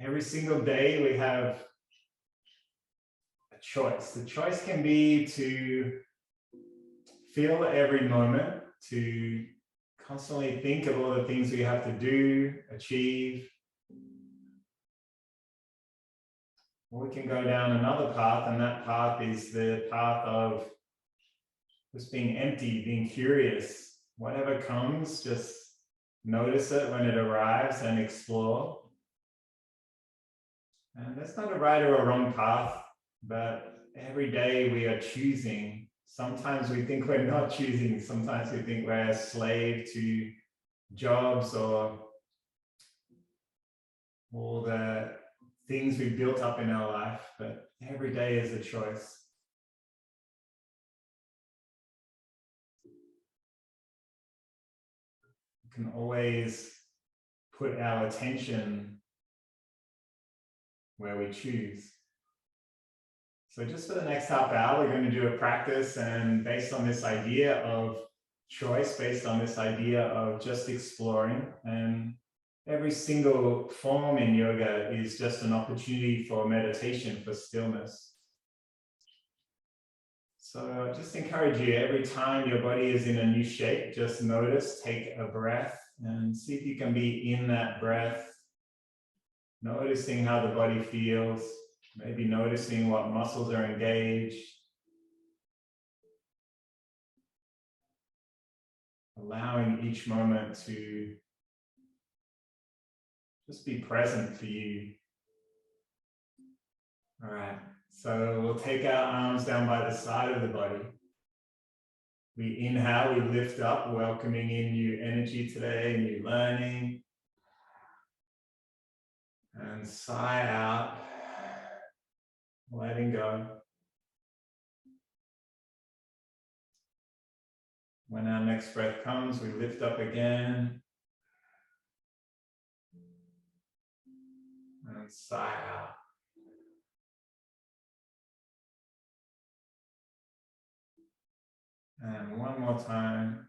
every single day we have a choice. The choice can be to feel every moment, to constantly think of all the things we have to do, achieve. Or we can go down another path, and that path is the path of just being empty, being curious. Whatever comes, just notice it when it arrives and explore. And there's not a right or a wrong path, but every day we are choosing. Sometimes we think we're not choosing. Sometimes we think we're a slave to jobs or all the things we've built up in our life, but every day is a choice. We can always put our attention where we choose. So just for the next half hour, we're going to do a practice, and based on this idea of choice, based on this idea of just exploring, and every single form in yoga is just an opportunity for meditation, for stillness. So I just encourage you, every time your body is in a new shape, just notice, take a breath, and see if you can be in that breath, noticing how the body feels, maybe noticing what muscles are engaged, allowing each moment to just be present for you. All right, so we'll take our arms down by the side of the body. We inhale, we lift up, welcoming in new energy today, new learning. And sigh out, letting go. When our next breath comes, we lift up again. And sigh out. And one more time.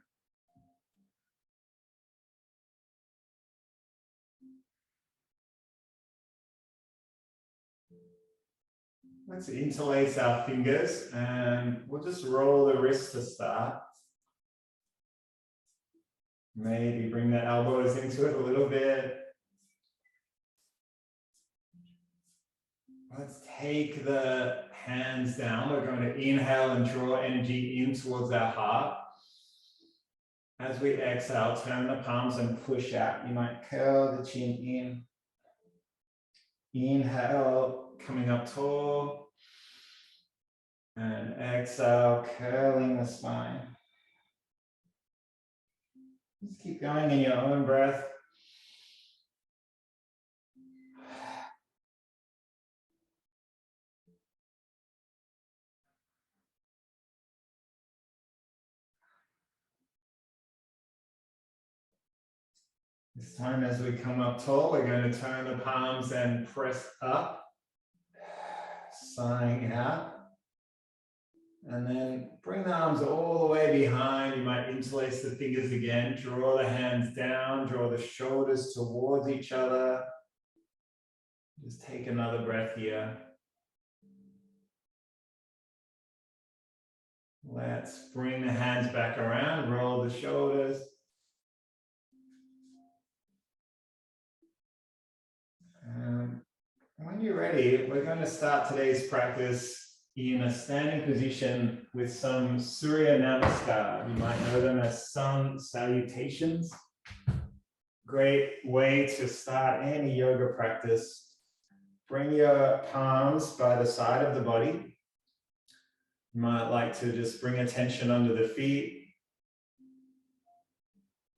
Let's interlace our fingers, and we'll just roll the wrists to start. Maybe bring the elbows into it a little bit. Let's take the hands down. We're going to inhale and draw energy in towards our heart. As we exhale, turn the palms and push out. You might curl the chin in. Inhale, coming up tall. And exhale, curling the spine. Just keep going in your own breath. This time as we come up tall, we're going to turn the palms and press up, sighing out. And then bring the arms all the way behind. You might interlace the fingers again, draw the hands down, draw the shoulders towards each other. Just take another breath here. Let's bring the hands back around, roll the shoulders. And when you're ready, we're going to start today's practice in a standing position with some Surya Namaskar. You might know them as sun salutations. Great way to start any yoga practice. Bring your palms by the side of the body. You might like to just bring attention under the feet.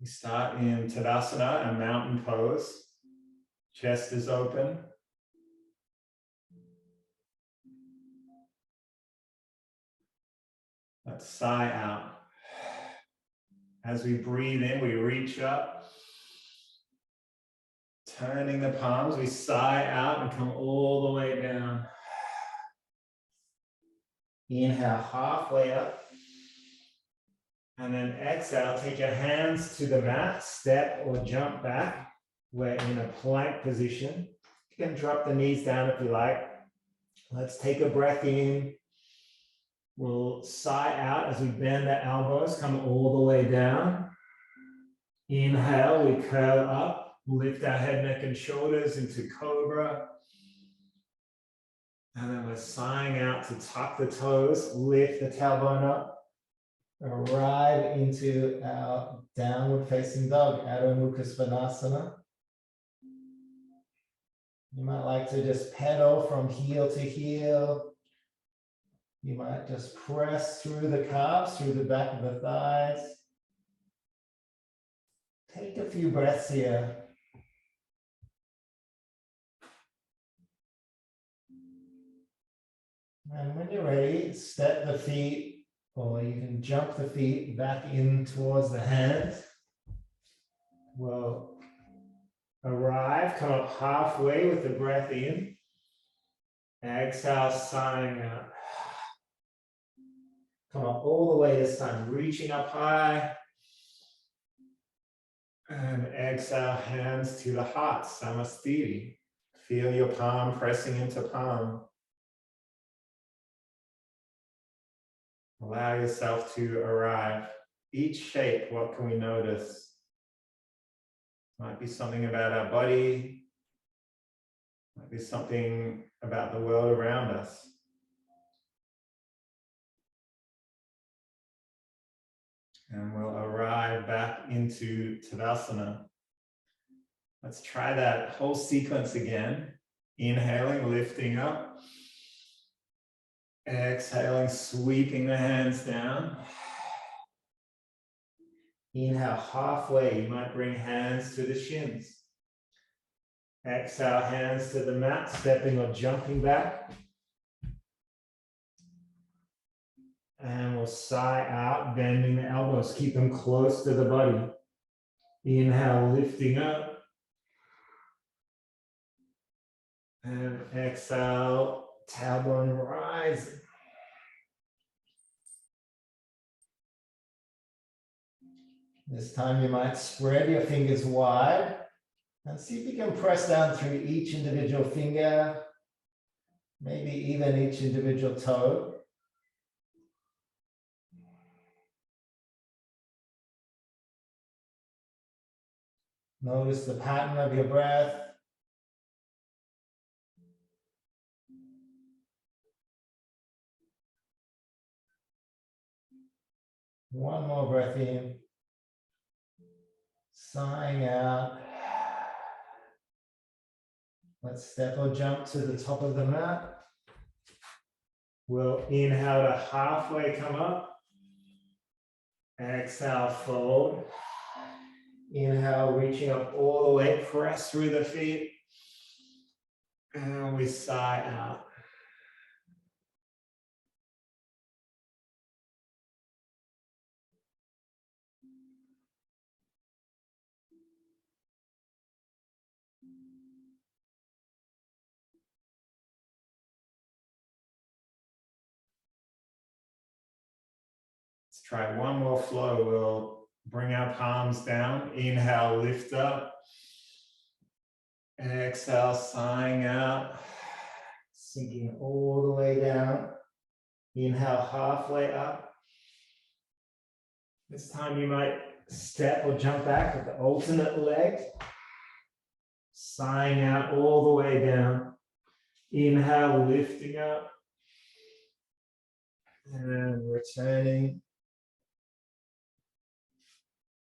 We start in Tadasana, a mountain pose. Chest is open. Let's sigh out. As we breathe in, we reach up. Turning the palms, we sigh out and come all the way down. Inhale halfway up. And then exhale, take your hands to the mat, step or jump back. We're in a plank position. You can drop the knees down if you like. Let's take a breath in. We'll sigh out as we bend the elbows, come all the way down. Inhale, we curl up, lift our head, neck, and shoulders into cobra. And then we're sighing out to tuck the toes, lift the tailbone up, arrive into our downward facing dog, Adho Mukha Svanasana. You might like to just pedal from heel to heel. You might just press through the calves, through the back of the thighs. Take a few breaths here. And when you're ready, step the feet, or you can jump the feet back in towards the hands. We'll arrive, come up halfway with the breath in. Exhale, sighing out. Come up all the way this time, reaching up high. And exhale, hands to the heart, Samastiti. Feel your palm pressing into palm. Allow yourself to arrive. Each shape, what can we notice? Might be something about our body. Might be something about the world around us. And we'll arrive back into Tadasana. Let's try that whole sequence again. Inhaling, lifting up. Exhaling, sweeping the hands down. Inhale halfway, you might bring hands to the shins. Exhale, hands to the mat, stepping or jumping back. And we'll sigh out, bending the elbows, keep them close to the body. Inhale, lifting up. And exhale, tailbone rising. This time you might spread your fingers wide and see if you can press down through each individual finger, maybe even each individual toe. Notice the pattern of your breath. One more breath in. Sighing out. Let's step or jump to the top of the mat. We'll inhale to halfway come up. Exhale, fold. Inhale, reaching up all the way, press through the feet. And we sigh out. Let's try one more flow. We'll bring our palms down. Inhale, lift up. Exhale, sighing out. Sinking all the way down. Inhale, halfway up. This time you might step or jump back with the alternate leg. Sighing out all the way down. Inhale, lifting up. And returning.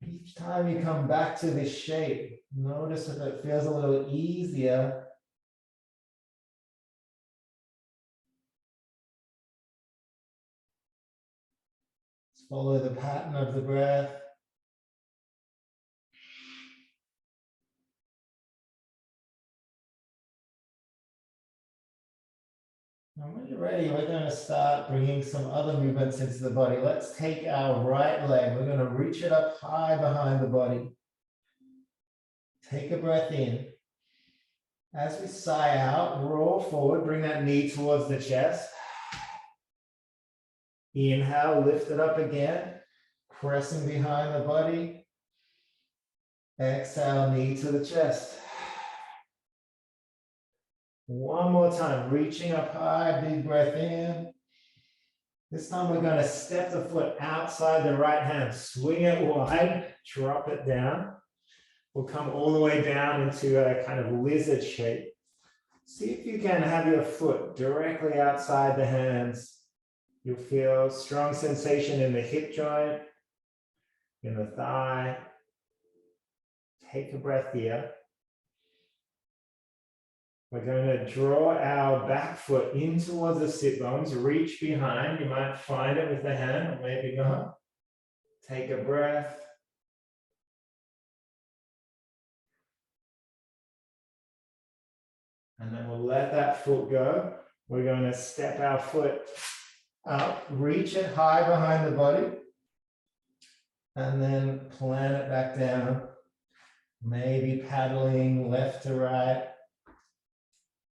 Each time you come back to this shape, notice if it feels a little easier. Just follow the pattern of the breath. And when you're ready, we're going to start bringing some other movements into the body. Let's take our right leg. We're going to reach it up high behind the body. Take a breath in. As we sigh out, roll forward, bring that knee towards the chest. Inhale, lift it up again, pressing behind the body. Exhale, knee to the chest. One more time, reaching up high, big breath in. This time we're going to step the foot outside the right hand, swing it wide, drop it down. We'll come all the way down into a kind of lizard shape. See if you can have your foot directly outside the hands. You'll feel strong sensation in the hip joint, in the thigh. Take a breath here. We're going to draw our back foot in towards the sit bones, reach behind. You might find it with the hand, or maybe not. Take a breath. And then we'll let that foot go. We're going to step our foot up, reach it high behind the body, and then plant it back down. Maybe paddling left to right.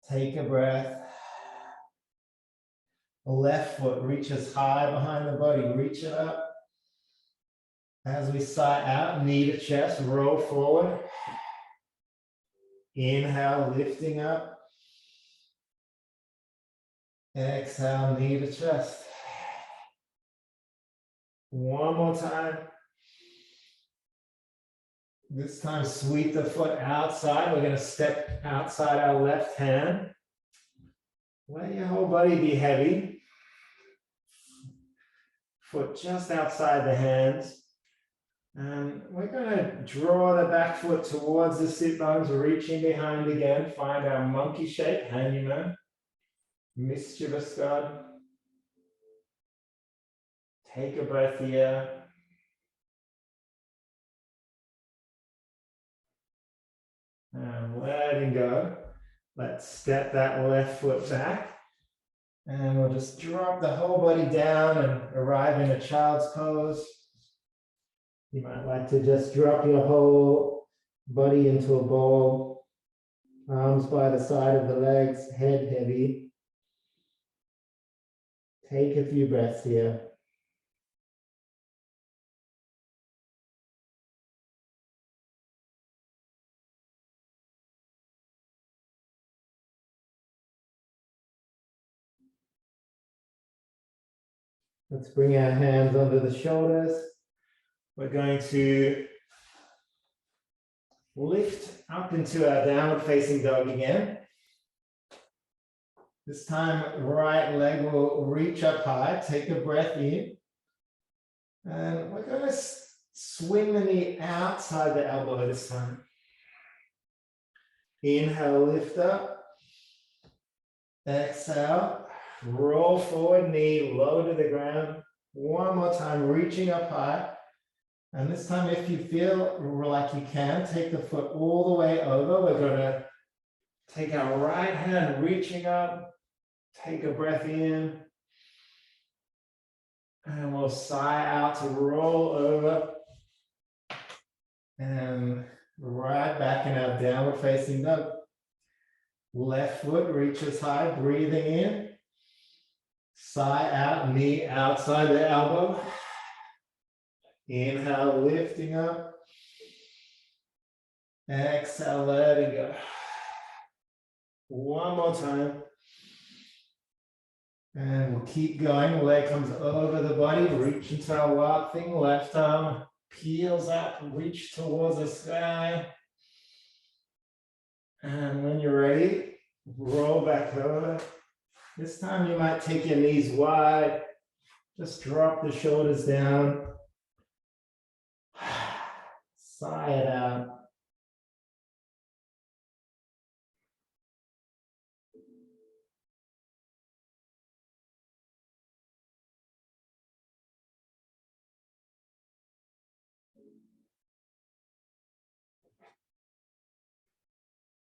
Take a breath. The left foot reaches high behind the body, reach it up. As we sigh out, knee to chest, roll forward. Inhale, lifting up. Exhale, knee to chest. One more time. This time, sweep the foot outside. We're going to step outside our left hand. Let your whole body be heavy. Foot just outside the hands. And we're going to draw the back foot towards the sit bones, reaching behind again. Find our monkey shape, handyman. Mischievous God. Take a breath here. And letting go. Let's step that left foot back. And we'll just drop the whole body down and arrive in a child's pose. You might like to just drop your whole body into a ball. Arms by the side of the legs, head heavy. Take a few breaths here. Let's bring our hands under the shoulders. We're going to lift up into our downward facing dog again. This time, right leg will reach up high. Take a breath in. And we're going to swing the knee outside the elbow this time. Inhale, lift up. Exhale, roll forward, knee low to the ground. One more time, reaching up high. And this time, if you feel like you can, take the foot all the way over. We're going to take our right hand, reaching up. Take a breath in. And we'll sigh out to roll over. And right back in our downward facing dog. Left foot reaches high, breathing in. Sigh out, knee outside the elbow. Inhale, lifting up. Exhale, letting go. One more time. And we'll keep going. Leg comes over the body, reach into our wild thing. Left arm peels up, reach towards the sky. And when you're ready, roll back over. This time you might take your knees wide. Just drop the shoulders down. Sigh it out.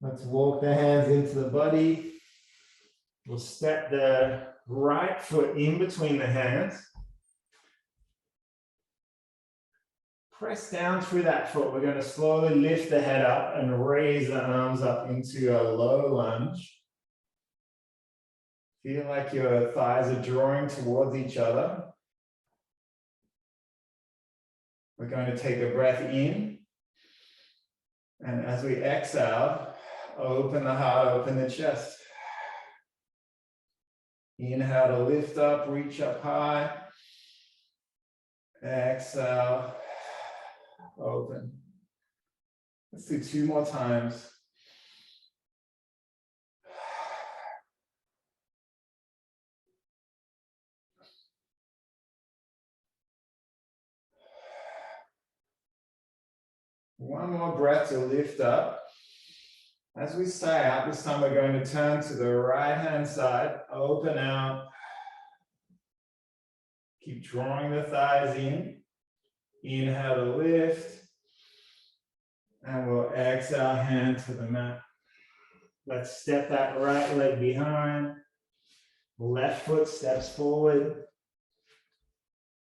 Let's walk the hands into the body. We'll step the right foot in between the hands. Press down through that foot. We're going to slowly lift the head up and raise the arms up into a low lunge. Feel like your thighs are drawing towards each other. We're going to take a breath in. And as we exhale, open the heart, open the chest. Inhale to lift up, reach up high. Exhale, open. Let's do 2 more times. One more breath to lift up. As we sigh out, this time we're going to turn to the right-hand side, open out. Keep drawing the thighs in. Inhale to lift. And we'll exhale, hand to the mat. Let's step that right leg behind. Left foot steps forward.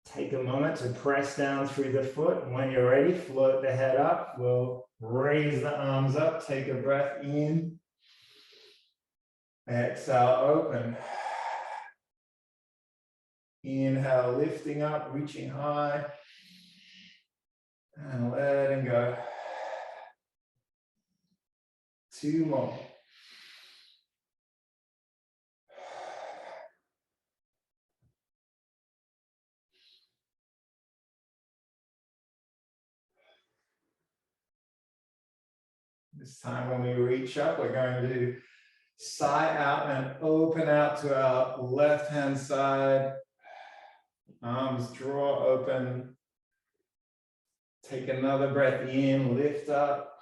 Take a moment to press down through the foot. And when you're ready, float the head up. We'll raise the arms up. Take a breath in. Exhale, open. Inhale, lifting up, reaching high. And letting go. 2 more. This time when we reach up, we're going to sigh out and open out to our left-hand side. Arms draw open. Take another breath in, lift up.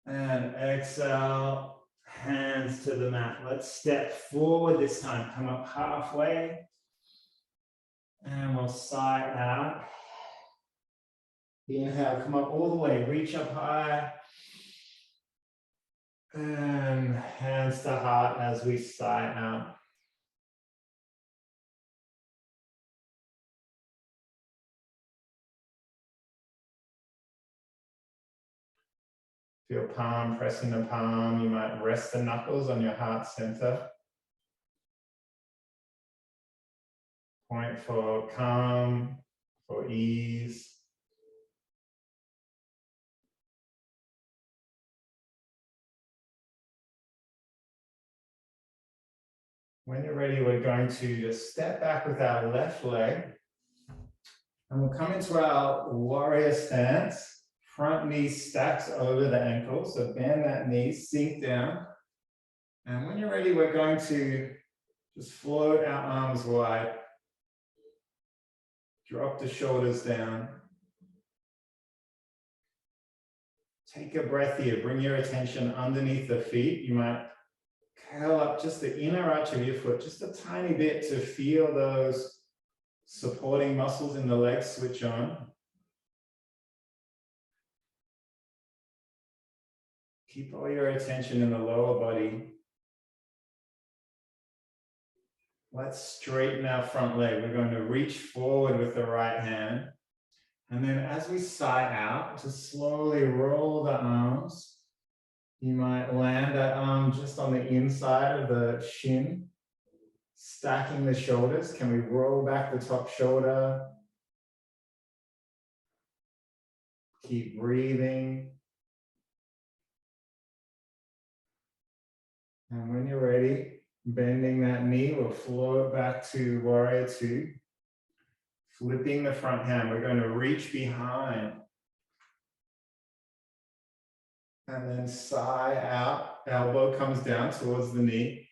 And exhale, hands to the mat. Let's step forward this time. Come up halfway. And we'll sigh out. Inhale, come up all the way, reach up high. And hands to heart as we sigh out. Feel palm pressing the palm. You might rest the knuckles on your heart center. Point for calm, for ease. When you're ready, we're going to just step back with our left leg. And we'll come into our warrior stance. Front knee stacks over the ankle. So bend that knee, sink down. And when you're ready, we're going to just float our arms wide. Drop the shoulders down. Take a breath here. Bring your attention underneath the feet. You might curl up just the inner arch of your foot just a tiny bit to feel those supporting muscles in the legs switch on. Keep all your attention in the lower body. Let's straighten our front leg. We're going to reach forward with the right hand. And then as we sigh out, just slowly roll the arms. You might land that arm just on the inside of the shin, stacking the shoulders. Can we roll back the top shoulder? Keep breathing. And when you're ready, bending that knee, we'll float back to warrior 2. Flipping the front hand, we're going to reach behind. And then sigh out, elbow comes down towards the knee.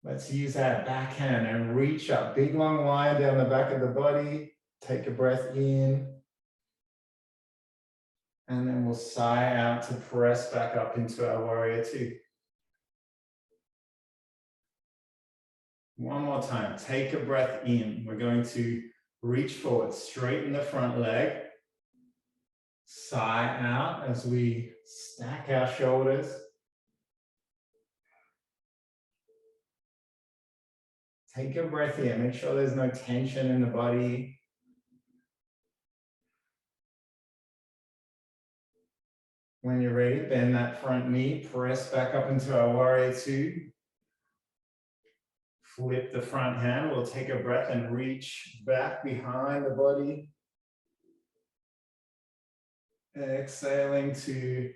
Let's use that back hand and reach up. Big long line down the back of the body. Take a breath in. And then we'll sigh out to press back up into our warrior 2. One more time, take a breath in. We're going to reach forward, straighten the front leg. Sigh out as we stack our shoulders. Take a breath here, make sure there's no tension in the body. When you're ready, bend that front knee, press back up into our warrior 2. Flip the front hand, we'll take a breath and reach back behind the body. Exhaling to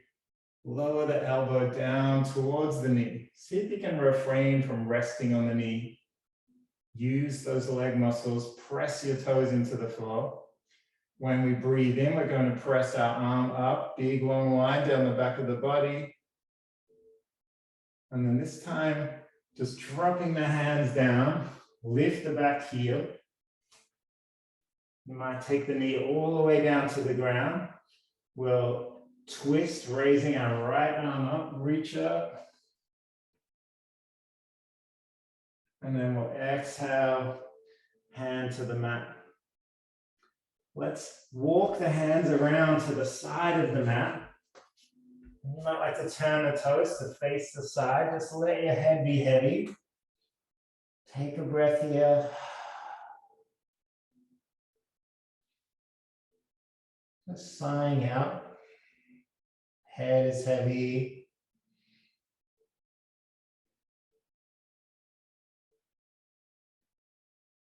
Lower the elbow down towards the knee. See if you can refrain from resting on the knee. Use those leg muscles, press your toes into the floor. When we breathe in, we're going to press our arm up, big long line down the back of the body. And then this time, just dropping the hands down, lift the back heel. You might take the knee all the way down to the ground. We'll twist, raising our right arm up, reach up. And then we'll exhale, hand to the mat. Let's walk the hands around to the side of the mat. You might like to turn the toes to face the side. Just let your head be heavy. Take a breath here. Just sighing out. Head is heavy.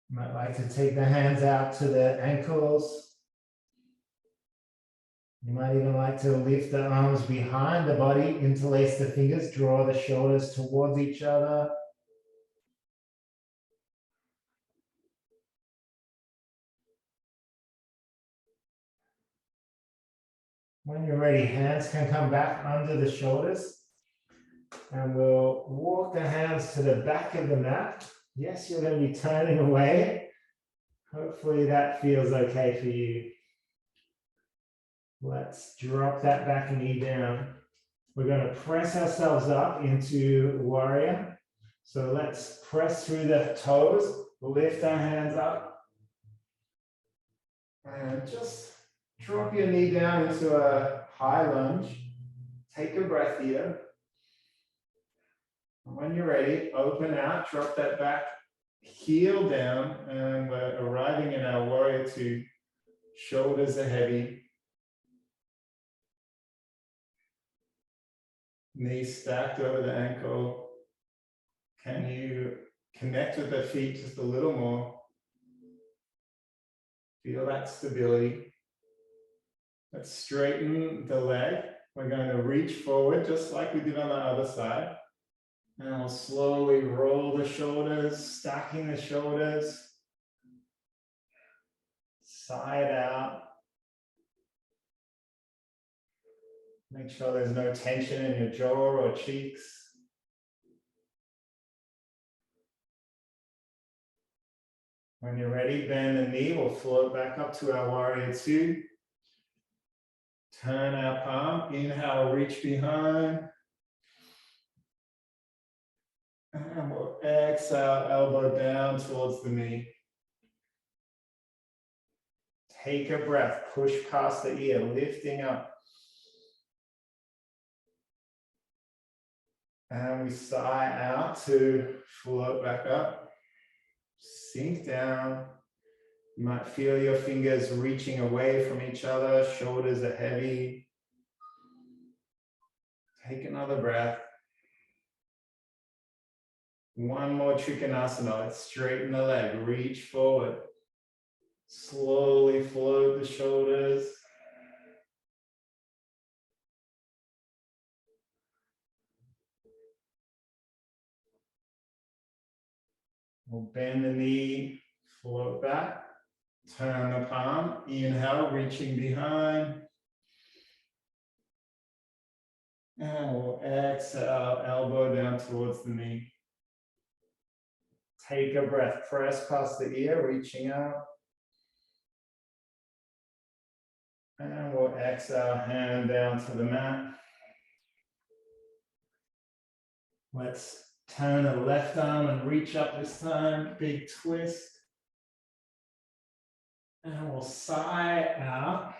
You might like to take the hands out to the ankles. You might even like to lift the arms behind the body, interlace the fingers, draw the shoulders towards each other. When you're ready, hands can come back under the shoulders. And we'll walk the hands to the back of the mat. Yes, you're going to be turning away. Hopefully that feels okay for you. Let's drop that back knee down. We're going to press ourselves up into warrior. So let's press through the toes, lift our hands up. And just drop your knee down into a high lunge. Take a breath here. And when you're ready, open out, drop that back heel down, and we're arriving in our warrior two. Shoulders are heavy. Knees stacked over the ankle. Can you connect with the feet just a little more? Feel that stability. Let's straighten the leg. We're going to reach forward just like we did on the other side. And we'll slowly roll the shoulders, stacking the shoulders. Side out. Make sure there's no tension in your jaw or cheeks. When you're ready, bend the knee. We'll float back up to our warrior two. Turn our palm. Inhale, reach behind. And we'll exhale, elbow down towards the knee. Take a breath. Push past the ear, lifting up. And we sigh out to float back up. Sink down. You might feel your fingers reaching away from each other. Shoulders are heavy. Take another breath. One more Trikonasana. Let's straighten the leg. Reach forward. Slowly float the shoulders. We'll bend the knee, float back, turn the palm, inhale, reaching behind. And we'll exhale, elbow down towards the knee. Take a breath, press past the ear, reaching out. And we'll exhale, hand down to the mat. Let's turn the left arm and reach up this time, big twist. And we'll sigh out.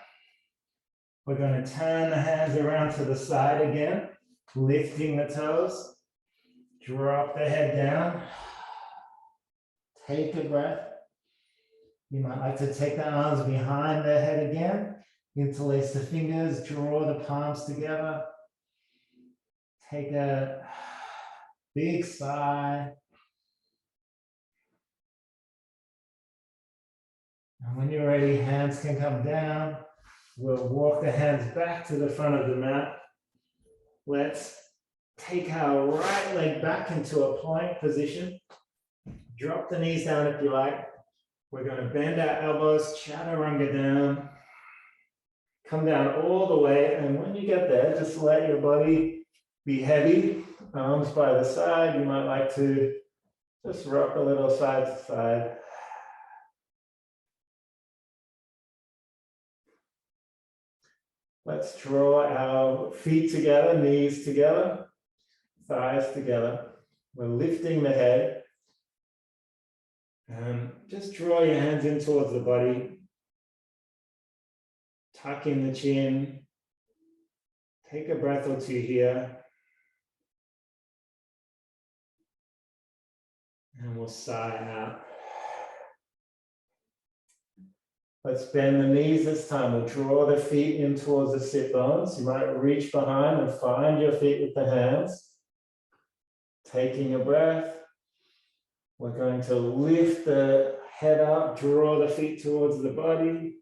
We're going to turn the hands around to the side again, lifting the toes. Drop the head down. Take a breath. You might like to take the arms behind the head again. Interlace the fingers, draw the palms together. Take a big sigh. And when you're ready, hands can come down. We'll walk the hands back to the front of the mat. Let's take our right leg back into a plank position. Drop the knees down if you like. We're going to bend our elbows, chaturanga down. Come down all the way, and when you get there, just let your body be heavy. Arms by the side. You might like to just rock a little side to side. Let's draw our feet together, knees together, thighs together. We're lifting the head. And just draw your hands in towards the body. Tuck in the chin. Take a breath or two here. And we'll sigh out. Let's bend the knees this time. We'll draw the feet in towards the sit bones. You might reach behind and find your feet with the hands. Taking a breath. We're going to lift the head up, draw the feet towards the body.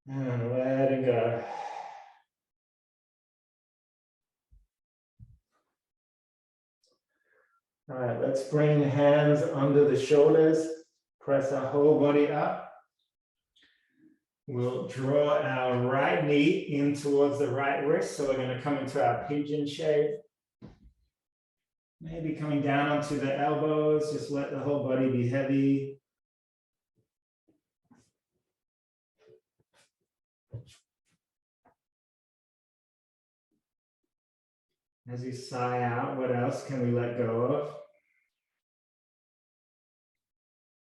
And letting go. All right, let's bring hands under the shoulders. Press our whole body up. We'll draw our right knee in towards the right wrist. So we're going to come into our pigeon shape. Maybe coming down onto the elbows. Just let the whole body be heavy. As you sigh out, what else can we let go of?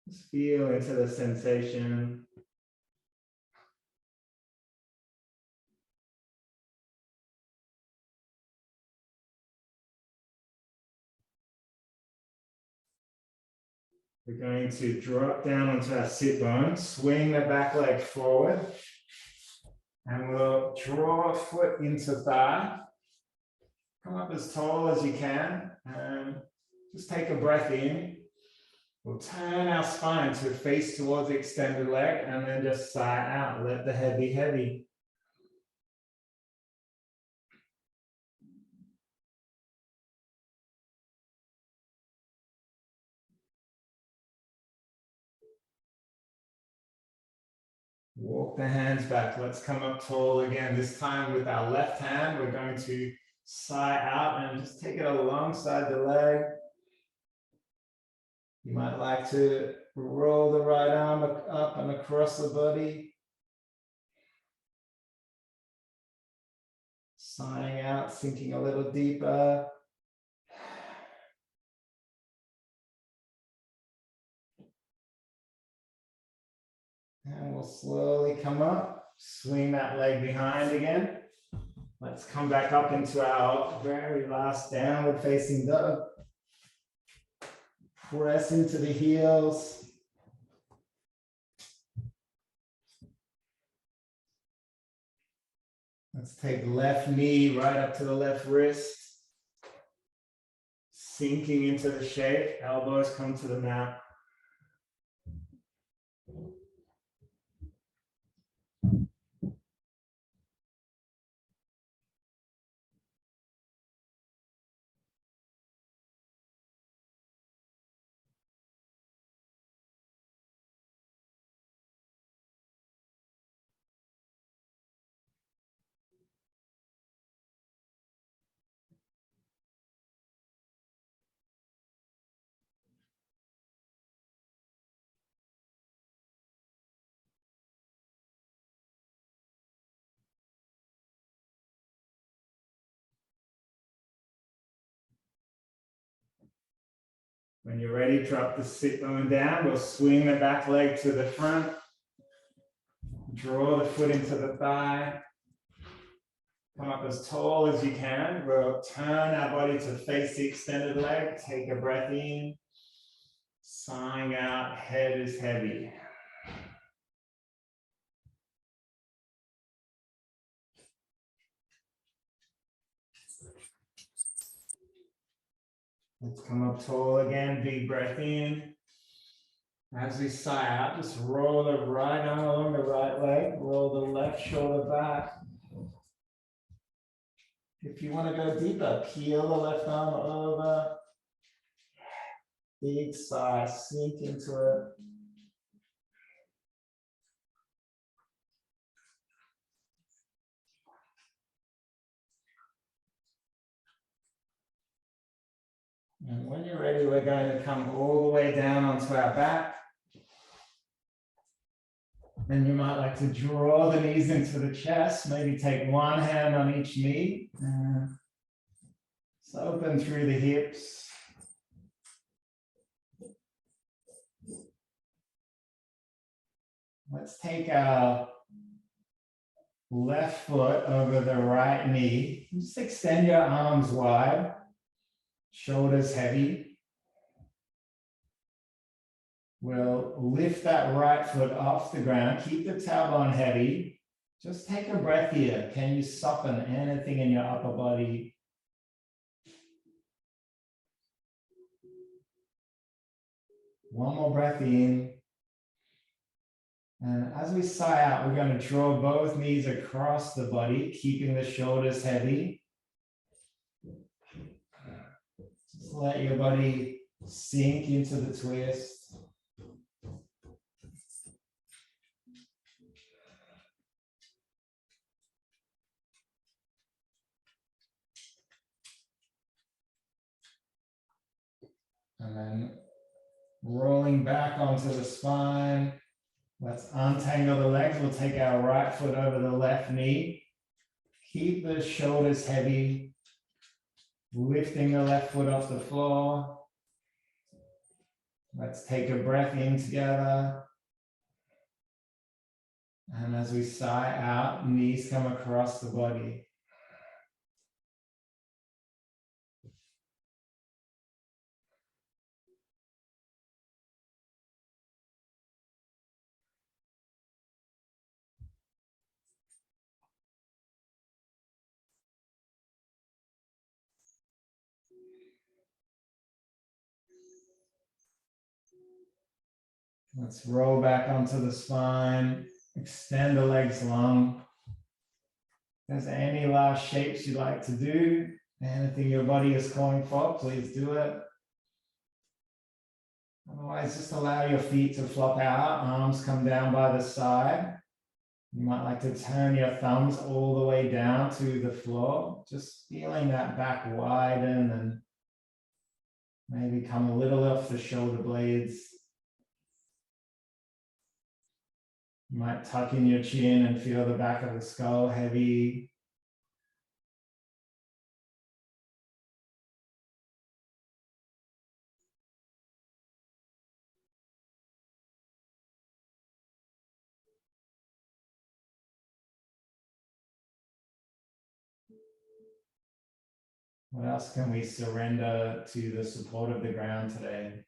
Just feel into the sensation. We're going to drop down onto our sit bones, swing the back leg forward, and we'll draw a foot into thigh. Come up as tall as you can, and just take a breath in. We'll turn our spine to face towards the extended leg, and then just sigh out. Let the head be heavy. Walk the hands back. Let's come up tall again. This time with our left hand, we're going to sigh out and just take it alongside the leg. You might like to roll the right arm up and across the body. Sighing out, sinking a little deeper. And we'll slowly come up, swing that leg behind again. Let's come back up into our very last downward facing dog. Press into the heels. Let's take left knee right up to the left wrist. Sinking into the shape, elbows come to the mat. When you're ready, drop the sit bone down. We'll swing the back leg to the front. Draw the foot into the thigh. Come up as tall as you can. We'll turn our body to face the extended leg. Take a breath in. Sighing out, head is heavy. Let's come up tall again. Big breath in. As we sigh out, just roll the right arm along the right leg, roll the left shoulder back. If you want to go deeper, peel the left arm over. Big sigh, sink into it. And when you're ready, we're going to come all the way down onto our back. And you might like to draw the knees into the chest, maybe take one hand on each knee. So open through the hips. Let's take our left foot over the right knee. Just extend your arms wide, shoulders heavy. We'll lift that right foot off the ground. Keep the tailbone heavy. Just take a breath here. Can you soften anything in your upper body? One more breath in. And as we sigh out, we're going to draw both knees across the body, keeping the shoulders heavy. Just let your body sink into the twist. And then rolling back onto the spine. Let's untangle the legs. We'll take our right foot over the left knee. Keep the shoulders heavy. Lifting the left foot off the floor. Let's take a breath in together. And as we sigh out, knees come across the body. Let's roll back onto the spine, extend the legs long. If there's any last shapes you'd like to do, anything your body is calling for, please do it. Otherwise, just allow your feet to flop out, arms come down by the side. You might like to turn your thumbs all the way down to the floor, just feeling that back widen and maybe come a little off the shoulder blades. You might tuck in your chin and feel the back of the skull heavy. What else can we surrender to the support of the ground today?